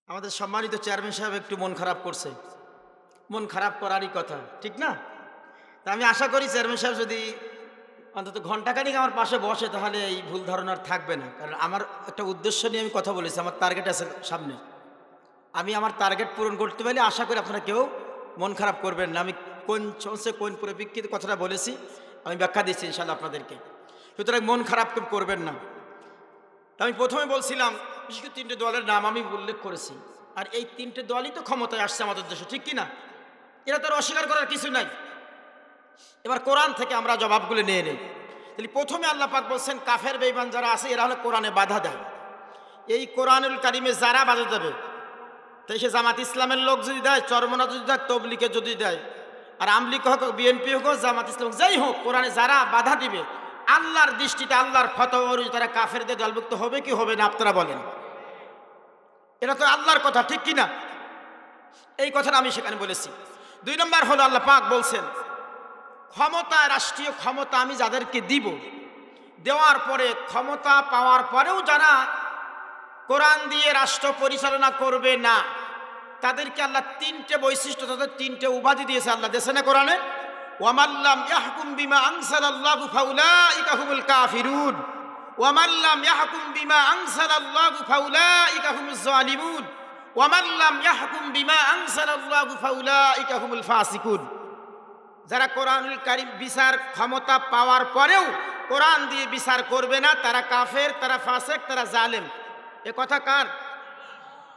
আমাদের সম্মানিত চেয়ারম্যান সাহেব একটু মন খারাপ করছে। মন খারাপ করারই কথা, ঠিক না? তা আমি আশা করি চেয়ারম্যান সাহেব যদি অন্তত ঘন্টাখানিক আমার পাশে বসে তাহলে এই ভুল ধারণার থাকবে না। কারণ আমার একটা উদ্দেশ্য নিয়ে আমি কথা বলেছি, আমার টার্গেট আছে সামনে। আমি আমার টার্গেট পূরণ করতে পারলে আশা করি আপনারা কেউ মন খারাপ করবেন না। আমি কোন চলছে কোন পরিপ্রেক্ষিতে কথাটা বলেছি আমি ব্যাখ্যা দিচ্ছি ইনশাআল্লাহ আপনাদেরকে। সুতরাং মন খারাপ কেউ করবেন না। আমি প্রথমে বলছিলাম বিশেষ করে তিনটে দলের নাম আমি উল্লেখ করেছি, আর এই তিনটে দলই তো ক্ষমতায় আসছে আমাদের দেশে, ঠিক কি না? এরা তো অস্বীকার করার কিছু নাই। এবার কোরআন থেকে আমরা জবাবগুলো নিয়ে নেই। তাহলে প্রথমে আল্লাহ পাক বলছেন কাফের বেঈমান যারা আছে এরা হলো কোরআনে বাধা দেয়। এই কোরআনুল কারিমে যারা বাধা দেবে, তাই সে জামাত ইসলামের লোক যদি দেয়, চরমনা যদি দেয়, তবলিগে যদি দেয়, আর আমলিগ হোক, বিএনপি হোক, জামাত ইসলাম যাই হোক, কোরআনে যারা বাধা দিবে আল্লাহর দৃষ্টিতে আল্লাহর ফতোয়া অনুযায়ী তারা কাফেরদের দলভুক্ত হবে কি হবে না আপনারা বলেন? এটা তো আল্লাহর কথা, ঠিক কি না? এই কথাটা আমি সেখানে বলেছি। 2 নম্বর হলো আল্লাহ পাক বলছেন ক্ষমতা, রাষ্ট্রীয় ক্ষমতা আমি যাদেরকে দিব, দেওয়ার পরে ক্ষমতা পাওয়ার পরেও যারা কোরআন দিয়ে রাষ্ট্র পরিচালনা করবে না তাদেরকে আল্লাহ 3টে বৈশিষ্ট্য, তাদের 3টে উপাধি দিয়েছে আল্লাহ দেশে না কোরআনে। ওয়ামাল্লাম ইয়াহকুম বিমা আনসালাল্লাহু ফাউলাইকা হুমুল কাফিরুন ওয়ামাল্লাম ইয়াহকুম বিমা আনসালাল্লাহু ফাউলাইকা হুমুজ জালিমুন ওয়ামাল্লাম ইয়াহকুম বিমা আনসালাল্লাহু ফাউলাইকা হুমুল ফাসিকুন। যারা কোরআনুল কারীম বিচার ক্ষমতা পাওয়ার পরেও কোরআন দিয়ে বিচার করবে না তারা কাফের, তারা ফাসিক, তারা জালেম। এ কথা কার?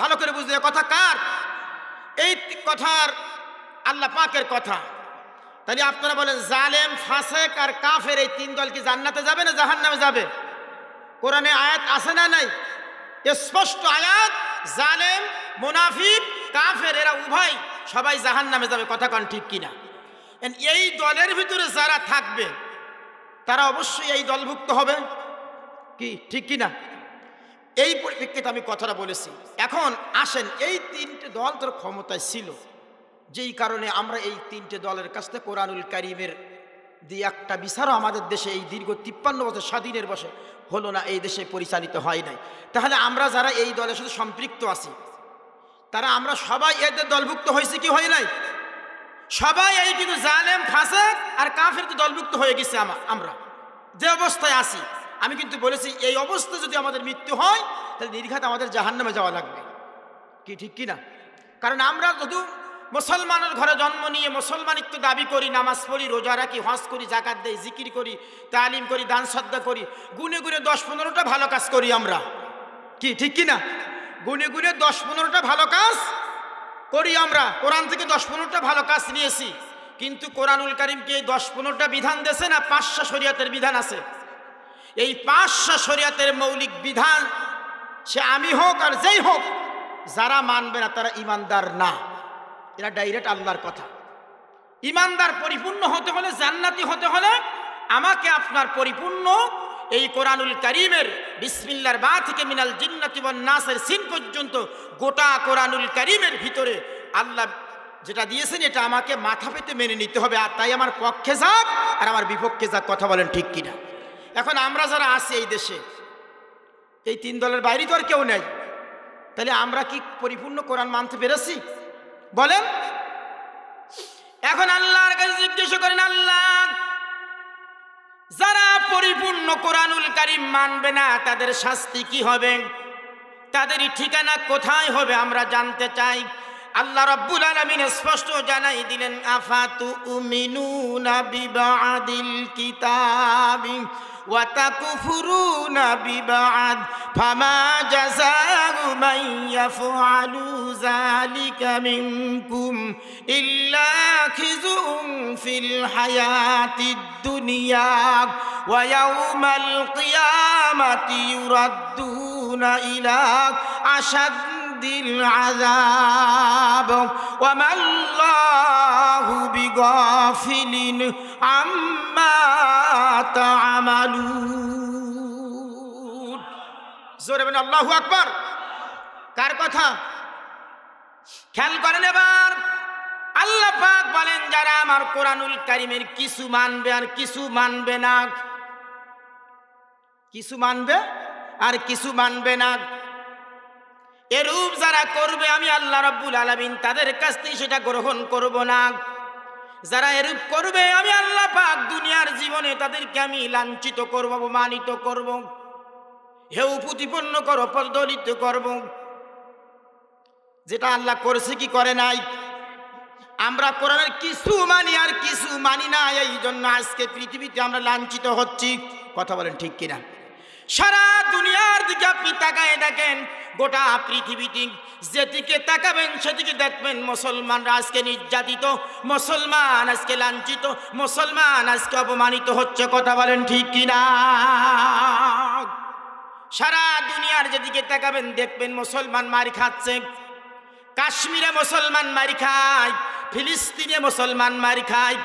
ভালো করে বুঝলে এ কথা কার? এই কথার আল্লাহ পাকের কথা। তাহলে আপনারা বলেন জালেম, ফাসিক আর কাফের এই 3 দল কি জান্নাতে যাবে না জাহান্নামে যাবে? কোরআনে আয়াত আছে না নাই? স্পষ্ট আয়াত, জালেম, মুনাফিক, কাফের এরা উভয় সবাই জাহান্নামে যাবে। কথা কান ঠিক কিনা? এই দলের ভিতরে যারা থাকবে তারা অবশ্যই এই দলভুক্ত হবে, কি ঠিক কিনা? এই পরিপ্রেক্ষিতে আমি কথাটা বলেছি। এখন আসেন, এই 3টে দল তোর ক্ষমতায় ছিল, যেই কারণে আমরা এই 3টে দলের কাছ থেকে কোরআনুল কারীমের দিয়ে একটা বিচারও আমাদের দেশে এই দীর্ঘ 53 বছর স্বাধীনের বছর হলো না, এই দেশে পরিচালিত হয় নাই। তাহলে আমরা যারা এই দলের সাথে সম্পৃক্ত আছি তারা আমরা সবাই এদের দলভুক্ত হয়েছে কি হয় নাই? সবাই এই কিন্তু জালেম, ফাসিক আর কাফেরকে দলভুক্ত হয়ে গেছে। আমরা যে অবস্থায় আছি, আমি কিন্তু বলেছি এই অবস্থায় যদি আমাদের মৃত্যু হয় তাহলে নির্ঘাত আমাদের জাহান্নামে যাওয়া লাগবে, কি ঠিক কিনা? কারণ আমরা শুধু মুসলমানের ঘরে জন্ম নিয়ে মুসলমানিত্ব দাবি করি, নামাজ পড়ি, রোজা রাখি, হজ করি, জাকাত দেই, জিকির করি, তালিম করি, দান সদ্দা করি, গুনে গুনে 10-15টা ভালো কাজ করি আমরা, কি ঠিক কিনা? গুনে গুনে 10-15টা ভালো কাজ করি আমরা। কোরআন থেকে 10-15টা ভালো কাজ নিয়েছি, কিন্তু কোরআনুল কারীমকে 10-15টা বিধান দেছে না 5টা শরীয়তের বিধান আছে। এই 5টা শরীয়তের মৌলিক বিধান সে আমি হোক আর যেই হোক, যারা মানবে না তারা ইমানদার না। এরা ডাইরেক্ট আল্লাহর কথা। ইমানদার পরিপূর্ণ হতে হলে, জান্নাতি হতে হলে আমাকে আপনার পরিপূর্ণ এই কোরআনুল কারীমের বিসমিল্লাহর বা থেকে মিনাল জিন্নাতি ওয়ান নাসের সিন পর্যন্ত গোটা কোরআনুল কারীমের ভিতরে আল্লাহ যেটা দিয়েছেন এটা আমাকে মাথা পেতে মেনে নিতে হবে। আর তাই আমার পক্ষে যাক আর আমার বিপক্ষে যাক, কথা বলেন ঠিক কিনা? এখন আমরা যারা আছি এই দেশে, এই 3 দলের বাইরে তো আর কেউ নেই, তাহলে আমরা কি পরিপূর্ণ কোরআন মানতে পেরেছি বলেন? এখন আল্লাহর কাছে জিজ্ঞেস করেন, আল্লাহ যারা পরিপূর্ণ কোরআনুল কারীম মানবে না তাদের শাস্তি কি হবে, তাদের ঠিকানা কোথায় হবে আমরা জানতে চাই। আল্লাহ রাব্বুল আলামিন স্পষ্ট জানাই দিলেন, আফাতুমিনুনা বিবাদিল কিতাবি ওয়া তাকফুরুনা বিবাদ ফামা জাযাউ মান ইয়াফআলু যালিকা মিনকুম ইল্লা খিজুন ফিল হায়াতিদ দুনিয়া ওয়া ইয়াউমাল কিয়ামাতি ইউরাদ্দুনা ইলা আশাদ্দিল আযাব ওয়া মাল্লাহু বিগাফিলিন আম্মা তা'মালুন। জোরে বলেন আল্লাহু আকবার। কার কথা? খেয়াল করেন এবার। আল্লাহ পাক বলেন যারা আমার কোরআনুল কারীমের কিছু মানবে আর কিছু মানবে না, কিছু মানবে আর কিছু মানবে না, এরূপ যারা করবে আমি আল্লাহ রাব্বুল আলামিন তাদের কাছ থেকে সেটা গ্রহণ করব না। যারা এরূপ করবে আমি আল্লাহ পাক দুনিয়ার জীবনে তাদেরকে আমি লাঞ্ছিত করব, অপমানিত করব, হেউ প্রতিপন্ন করব, পদদলিত করব। যেটা আল্লাহ করেছে কি করে নাই? আমরা কোরআনের কিছু মানি আর কিছু মানি না, এই জন্য আজকে পৃথিবীতে আমরা লাঞ্ছিত হচ্ছি। কথা বলেন ঠিক কিনা? সারা দুনিয়ার দিকে আপনি তাকায় দেখেন, গোটা পৃথিবীতে যেদিকে তাকাবেন সেদিকে দেখবেন মুসলমানরা আজকে নির্যাতিত, মুসলমান আজকে লাঞ্ছিত, মুসলমান আজকে অপমানিত হচ্ছে। কথা বলেন ঠিক কিনা? সারা দুনিয়ার যেদিকে তাকাবেন দেখবেন মুসলমান মার খাচ্ছে। কাশ্মীরে মুসলমান মার খায়, ফিলিস্তিনে মুসলমান মার খায়,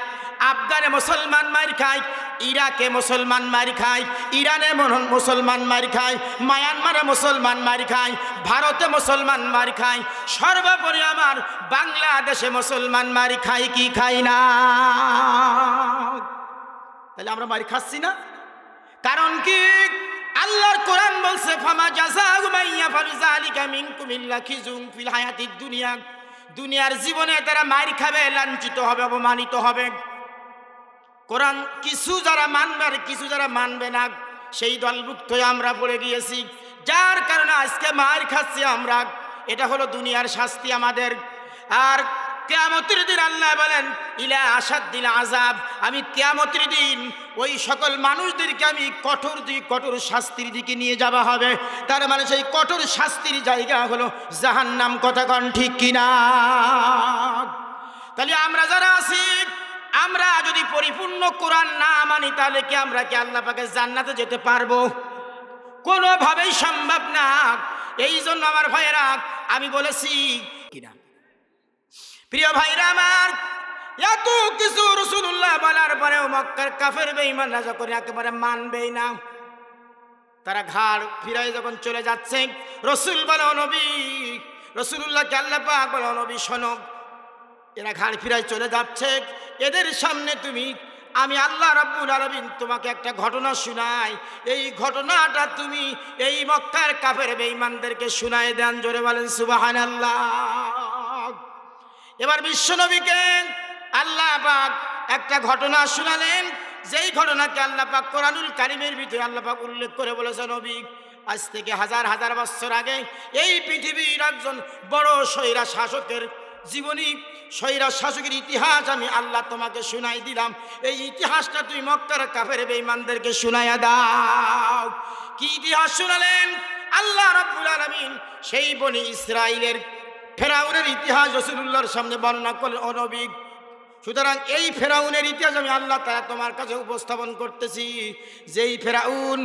আফগানে মুসলমান মার খায়, ইরাকে মুসলমান মার খায়, ইরানে মুসলমান মার খায়, মায়ানমারে মুসলমান মার খায়, ভারতে মুসলমান মার খায়, সর্বোপরি আমার বাংলাদেশে মুসলমান মার খায় কি খাই না? তাহলে আমরা মার খাচ্ছি না, কারণ কি? আল্লাহর কোরআন বলছে ফামা জাযাউ মান ইয়াফআলু যালিকা মিনকুম ইল্লা খিজুন ফিল হায়াতিদ দুনিয়া। দুনিয়ার জীবনে তারা মার খাবে, লাঞ্ছিত হবে, অপমানিত হবে। কোরআন কিছু যারা মানবে আর কিছু যারা মানবে না, সেই দলভুক্ত আমরা পড়ে গিয়েছি, যার কারণে আজকে মার খাচ্ছি আমরা। এটা হলো দুনিয়ার শাস্তি আমাদের। আর কিয়ামতের দিন আল্লাহ বলেন ইলা আশাদ্দিল আযাব, আমি কিয়ামতের দিন ওই সকল মানুষদেরকে আমি কঠোর শাস্তির দিকে নিয়ে যাওয়া হবে। তার মানে সেই কঠোর শাস্তির জায়গা হলো জাহান্নাম। কথা কন ঠিক কিনা? তাহলে আমরা যারা আছি, আমরা যদি পরিপূর্ণ কোরআন না মানি তাহলে কি আমরা কি আল্লাহ পাকের জান্নাতে যেতে পারবো? কোনোভাবেই সম্ভব না। এই জন্য আমার ভাইয়েরা আমি বলেছি কিনা, প্রিয় ভাইরা আমার, এত কিছু রাসূলুল্লাহ বলার পরেও মক্কার কাফের বেঈমানরা যখন একেবারে মানবেই না, তারা ঘাড় ফিরাই যখন চলে যাচ্ছে, রাসূল বলো নবী, রাসূলুল্লাহকে আল্লাহ পাক বলো নবী শোনো, এরা ঘাড় ফিরাই চলে যাচ্ছে, এদের সামনে তুমি আমি আল্লাহ রাব্বুল আলামিন তোমাকে একটা ঘটনা শোনাই, এই ঘটনাটা তুমি এই মক্কার কাফের বেঈমানদেরকে শোনায় দেন। জোরে বলেন সুবহানাল্লাহ। এবার বিশ্বনবীকে আল্লাহ পাক একটা ঘটনা শোনালেন, যেই ঘটনাকে আল্লাহ পাক কোরআনুল কারীমের ভিতরে আল্লাহ পাক উল্লেখ করে বলেছেন, নবী আজ থেকে হাজার হাজার বছর আগে এই পৃথিবীর একজন বড় স্বৈরা শাসকের জীবনী, স্বৈরা শাসকের ইতিহাস আমি আল্লাহ তোমাকে শোনাই দিলাম। এই ইতিহাসটা তুই মক্কার কাফের বেঈমানদেরকে শোনাইয়া দাও। কি ইতিহাস শোনালেন আল্লাহ রাব্বুল আলামিন? সেই বনি ইসরাইলের ফেরাউনের ইতিহাস রাসূলুল্লাহর সামনে বর্ণনা করলেন, ও নবী। সুতরাং এই ফেরাউনের ইতিহাস আমি আল্লাহ তাআলা তোমার কাছে উপস্থাপন করতেছি। যেই ফেরাউন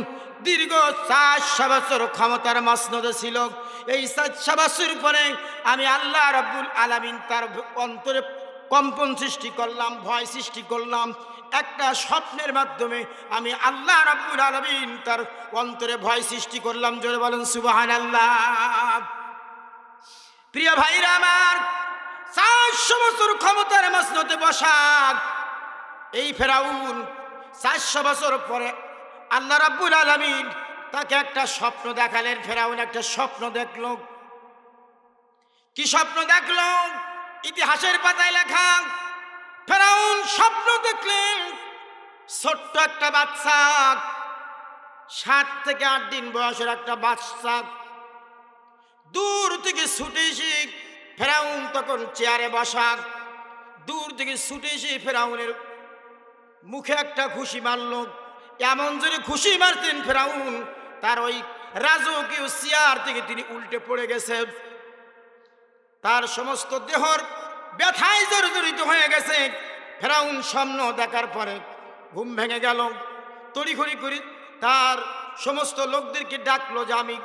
দীর্ঘ 400 বছর ক্ষমতার মসনদে ছিল, এই 400 বছর পরে আমি আল্লাহ রাব্বুল আলামিন তার অন্তরে কম্পন সৃষ্টি করলাম, ভয় সৃষ্টি করলাম। একটা স্বপ্নের মাধ্যমে আমি আল্লাহ রাব্বুল আলামিন তার অন্তরে ভয় সৃষ্টি করলাম। জোরে বলেন সুবহানাল্লাহ। প্রিয় ভাইরা আমার, 400 বছর ক্ষমতার মসনদে বসা এই ফেরাউন 400 বছর পরে আল্লাহ রাব্বুল আলামিন তাকে একটা স্বপ্ন দেখালেন। ফেরাউন একটা স্বপ্ন দেখল। কি স্বপ্ন দেখল? ইতিহাসের পাতায় লেখা, ফেরাউন স্বপ্ন দেখলেন ছোট্ট একটা বাচ্চা, 7 থেকে 8 দিন বয়সের একটা বাচ্চা দূর থেকে ছুটে এসে, ফেরাউন তখন চেয়ারে বসা, দূর থেকে ছুটে এসে ফেরাউনের মুখে একটা ঘুষি মারল। এমন যদি ঘুষি মারতেন ফেরাউন, তার ওই রাজকীয় চেয়ার থেকে তিনি উল্টে পড়ে গেছে। তার সমস্ত দেহর ব্যথায় জর্জরিত হয়ে গেছে। ফেরাউন স্বপ্ন দেখার পরে ঘুম ভেঙে গেল। তড়িঘড়ি করে তার সমস্ত লোকদেরকে ডাকলো যে আমি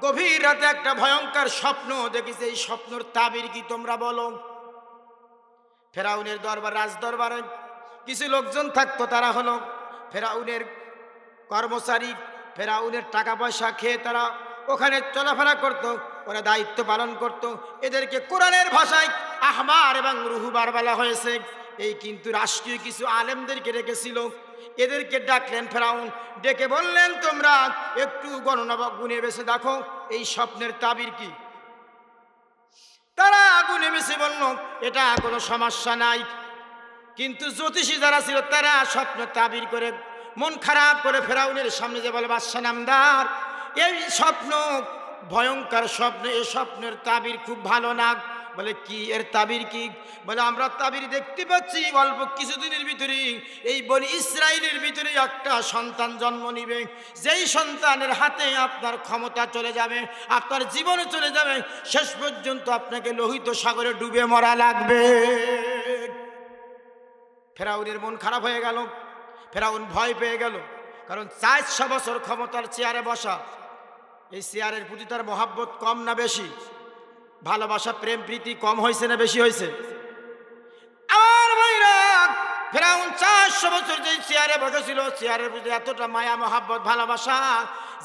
গভীর রাতে একটা ভয়ঙ্কর স্বপ্ন দেখেছি, এই স্বপ্নের তাবির কি তোমরা বলো। ফেরাউনের দরবার, রাজ দরবারে কিছু লোকজন থাকতো, তারা হলো ফেরাউনের কর্মচারী। ফেরাউনের টাকা পয়সা খেয়ে তারা ওখানে চলাফেরা করত, ওরা দায়িত্ব পালন করত। এদেরকে কোরআনের ভাষায় আহবার এবং রুহবার বলা হয়েছে। এই কিন্তু রাষ্ট্রীয় কিছু আলেমদেরকে রেখেছিল। এদেরকে ডাকলেন ফেরাউন, ডেকে বললেন তোমরা একটু গণনা গুনে বেছে দেখো এই স্বপ্নের তাবির কি। কাছে বলল এটা কোনো সমস্যা নাই। কিন্তু জ্যোতিষী যারা ছিল তারা স্বপ্ন তাবির করে মন খারাপ করে ফেরাউনের সামনে যে বলে, বাদশা নামদার, এই স্বপ্ন ভয়ঙ্কর স্বপ্ন, এই স্বপ্নের তাবির খুব ভালো না। বলে কি এর তাবির কি? বলে আমরা তাবির দেখতে পাচ্ছি অল্প কিছুদিনের ভিতরে এই বনি ইসরায়েলের ভিতরে একটা সন্তান জন্ম নিবে, যেই সন্তানের হাতে আপনার ক্ষমতা চলে যাবে, আপনার জীবনে চলে যাবে, শেষ পর্যন্ত আপনাকে লোহিত সাগরে ডুবে মরা লাগবে। ফেরাউনের মন খারাপ হয়ে গেল, ফেরাউন ভয় পেয়ে গেল। কারণ 400 বছর ক্ষমতার চেয়ারে বসা, এই চেয়ারের প্রতি তার মহাব্বত কম না বেশি? ভালোবাসা প্রেম প্রীতি কম হয়েছে না বেশি হয়েছে? আমার ভাইরা, ফেরাউন 400 বছর যে চেয়ারে বসেছিল, চেয়ারের প্রতি এতটা মায়া মহাব্বত ভালোবাসা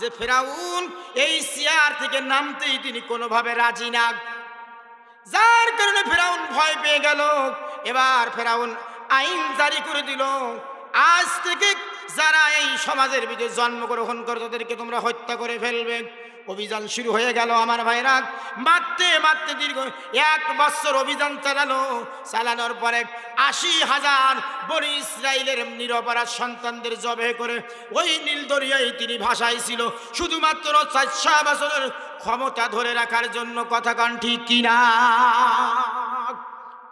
যে ফেরাউন এই চেয়ার থেকে নামতেই তিনি কোনোভাবে রাজি না, যার কারণে ফেরাউন ভয় পেয়ে গেল। এবার ফেরাউন আইন জারি করে দিল, আজ থেকে যারা এই সমাজের ভিতরে জন্মগ্রহণ করে তাদেরকে তোমরা হত্যা করে ফেলবে। অভিযান শুরু হয়ে গেল আমার ভাইরা। মারতে মারতে দীর্ঘ 1 বছর অভিযান চালানো। চালানোর পরে 80,000 বনি ইসরায়েলের নিরপরাধ সন্তানদের জবে করে ওই নীল দরিয়ায় তিনি ভাসাইছিল, শুধুমাত্র 400 বছরের ক্ষমতা ধরে রাখার জন্য। কথা কান ঠিক কিনা?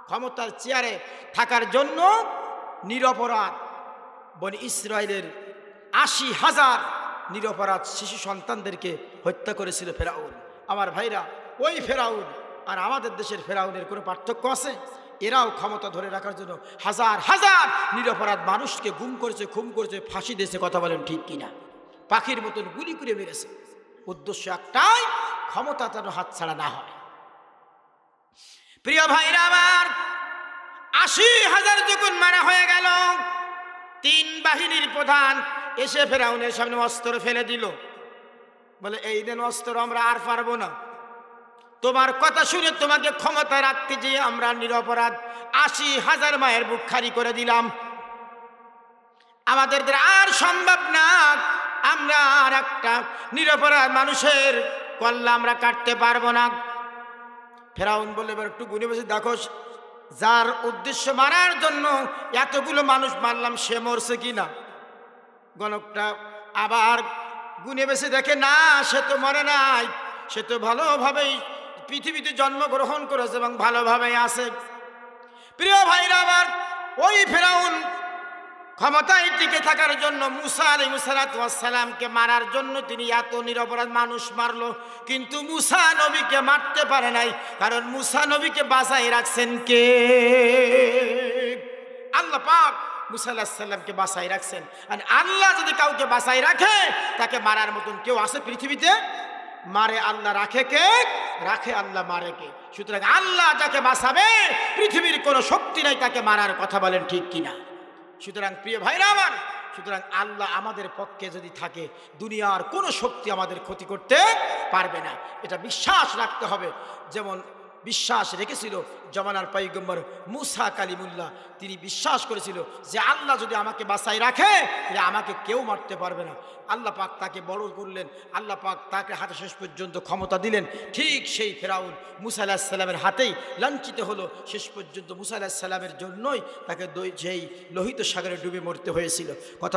ক্ষমতার চেয়ারে থাকার জন্য নিরপরাধ বনি ইসরায়েলের 80,000 নিরপরাধ শিশু সন্তানদেরকে হত্যা করেছিল ফেরাউন। আমার ভাইরা, ওই ফেরাউন আর আমাদের দেশের ফেরাউনের কোনো পার্থক্য আছে? এরাও ক্ষমতা ধরে রাখার জন্য হাজার হাজার নিরপরাধ মানুষকে গুম করেছে, খুন করেছে, ফাঁসি দিয়েছে। কথা বলেন ঠিক কিনা? পাখির মতন গুলি করে মেরেছে। উদ্দেশ্য একটাই, ক্ষমতা যেন হাতছাড়া না হয়। প্রিয় ভাইরা আমার, 80,000 যখন মারা হয়ে গেল, 3 বাহিনীর প্রধান এসে ফেরাউনের সামনে অস্ত্র ফেলে দিল। বলে এই দেন অস্ত্র, আমরা আর পারবো না। তোমার কথা শুনে তোমাকে ক্ষমতা রাখতে যে আমরা নিরপরাধ 80,000 মায়ের বুক খালি করে দিলাম, আমাদের দ্বারা আর সম্ভব না। আমরা আর একটা নিরপরাধ মানুষের কল্লা আমরা কাটতে পারবো না। ফেরাউন বলে, এবার একটু গুনে বসে দেখো, যার উদ্দেশ্য মারার জন্য এতগুলো মানুষ মারলাম সে মরছে কিনা। গণকটা আবার গুনে বেছে দেখে, না, সে তো মরে নাই, সে তো ভালোভাবেই পৃথিবীতে জন্মগ্রহণ করেছে এবং ভালোভাবেই আছে। প্রিয় ভাইরা আমার, ওই ফেরাউন ক্ষমতায় টিকে থাকার জন্য মুসা আলাইহিস সালামকে মারার জন্য তিনি এত নিরপরাধ মানুষ মারলো, কিন্তু মুসা নবীকে মারতে পারে নাই। কারণ মুসা নবীকে বাঁচাই রাখছেন কে? আল্লাহ পাক মুসা আলাইহিস সালামকে বাঁচাই রাখছেন। আর আল্লাহ যদি কাউকে বাঁচাই রাখে, তাকে মারার মতন কেউ আছে পৃথিবীতে? মারে আল্লাহ, রাখে কে? রাখে আল্লাহ, মারে কে? সুতরাং আল্লাহ যাকে বাঁচাবে, পৃথিবীর কোনো শক্তি নাই তাকে মারার। কথা বলেন ঠিক কিনা? সুতরাং প্রিয় ভাইরা আমার, সুতরাং আল্লাহ আমাদের পক্ষে যদি থাকে, দুনিয়ার কোনো শক্তি আমাদের ক্ষতি করতে পারবে না। এটা বিশ্বাস রাখতে হবে। যেমন বিশ্বাস রেখেছিল জমানার পয়গম্বর মুসা কালিমুল্লাহ, তিনি বিশ্বাস করেছিল যে আল্লাহ যদি আমাকে বাঁচাই রাখে, তাহলে আমাকে কেউ মারতে পারবে না। আল্লাহ পাক তাকে বড় করলেন, আল্লাহ পাক তাকে হাতে শেষ পর্যন্ত ক্ষমতা দিলেন। ঠিক সেই ফেরাউন মুসা আলাইহিস সালামের হাতেই লাঞ্ছিত হলো। শেষ পর্যন্ত মুসা আলাইহিস সালামের জন্যই তাকে সেই লোহিত সাগরে ডুবে মরতে হয়েছিল। কথা